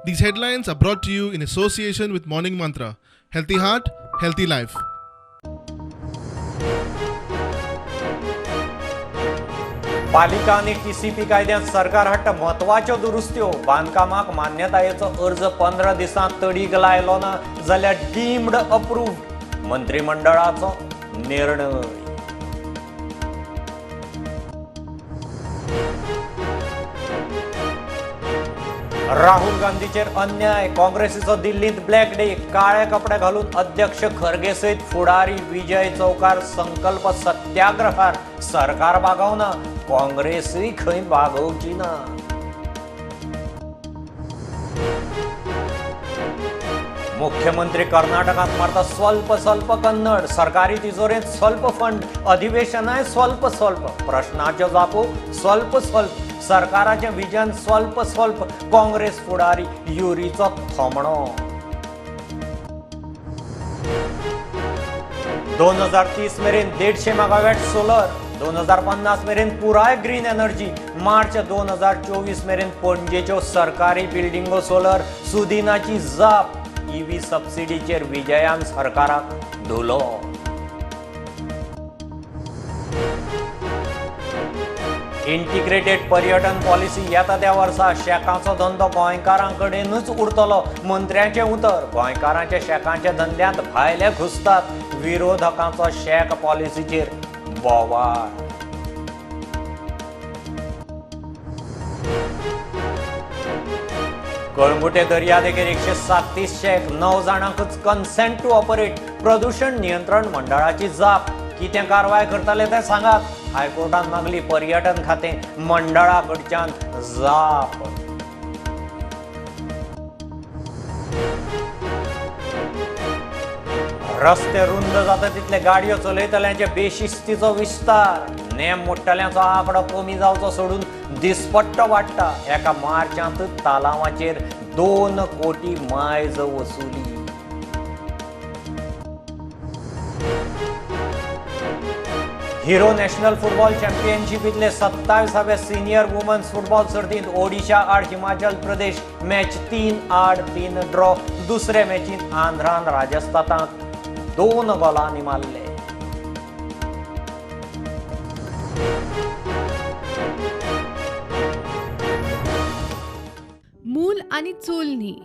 These headlines are brought to you in association with Morning Mantra. Healthy heart, healthy life. पालिका आणि TCP कायद्यात सरकार हट्ट महत्वाच्यो दुरुस्त्यो बांधकामाक मान्यतायेचो अर्ज 15 दिसांत तडीक लायलो ना जाल्यार डीम्ड अप्रूव्ड मंत्रिमंडळाचो निर्णय. राहुल गांधीचेर अन्याय, काँग्रेसीचो दिल्लीत ब्लॅक डे. काळे कपडे घालून अध्यक्ष खरगे सयत फुडारी विजय चौकार संकल्प सत्याग्रहार. सरकार बागवना, काँग्रेसय खंय बागोवची ना. मुख्यमंत्री कर्नाटकात मारता स्वल्प कन्नड. सरकारी तिजोरेंत स्वल्प फंड, अधिवेशनाय स्वल्प प्रश्नाच्यो जापो स्वल्प सरकाराचें विजन स्वल्प काँग्रेस फुडारी युरीचो थोमणो. 2030 मेरेन 150 मेगावॅट सोलर, 2050 मेरेन पुराय ग्रीन एनर्जी. मार्च 2024 मेरेन पणजेच्यो सरकारी बिल्डिंगो सोलर. सुदिनाची जाप. ईव्ही सबसिडीचेर विजयान सरकाराक धुलो. इंटिग्रेटेड पर्यटन पॉलिसी येता त्या वर्सा शेकांचो धंदो गोंयकारांकडेनूच उरतलो. मंत्र्याचें उतर. गोंयकारांच्या शेकांच्या धंद्यांत भायले घुसतात. विरोधकांचो शेक पॉलिसीचेर बोवाळ. कळंगुटे दर्यादेगेर 137 शेक, 9 जाणांकच कन्सेंट टू ऑपरेट. प्रदूषण नियंत्रण मंडळाची जाप. कितें कारवाय करतले ते सांगात. हायकोर्टान मागली पर्यटन खातें मंडळा कडच्यान जाप. रस्ते रुंद जाता तितले गाडयो चलयतल्यांचे बेशिस्तीचो विस्तार. नेम मोडटल्यांचो आंकडो कमी जावचो सोडून दिसपट्टो वाडटा. एका मार्चांत तालावाचेर 2 कोटी मायज वसुली. हिरो नॅशनल फुटबॉल चॅम्पियनशिपीतले 27व्या सिनियर वुमन्स फुटबॉल सर्तींत ओडिशा आड हिमाचल प्रदेश मॅच 3-3 ड्रॉ. दुसरे मॅचींत आंध्रान राजस्थानाक 2 गोलांनी मारले. मूल आणि चूल न्ही,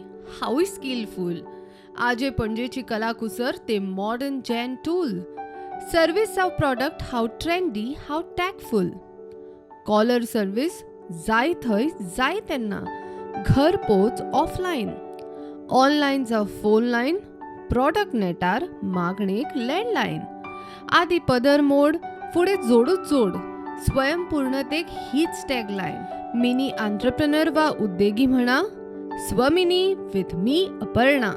हाऊय स्किलफुल. आजे पणजेची कला कुसर ते modern gen tool. Service of product how trendy, how tactful. Caller service जाय थंय जाय तेन्ना. घर पोच ऑफलायन. ऑनलायन जावं फोन लायन. प्रॉडक्ट नेटार मागणेक लँडलायन. आदी पदर मोड, फुडें जोडूच जोड. स्वयंपूर्णतेक हीच टॅगलायन. मिनी एंटरप्रेन्योर वा उद्देगी म्हणा. स्वमिनी विथ मी अपर्णा.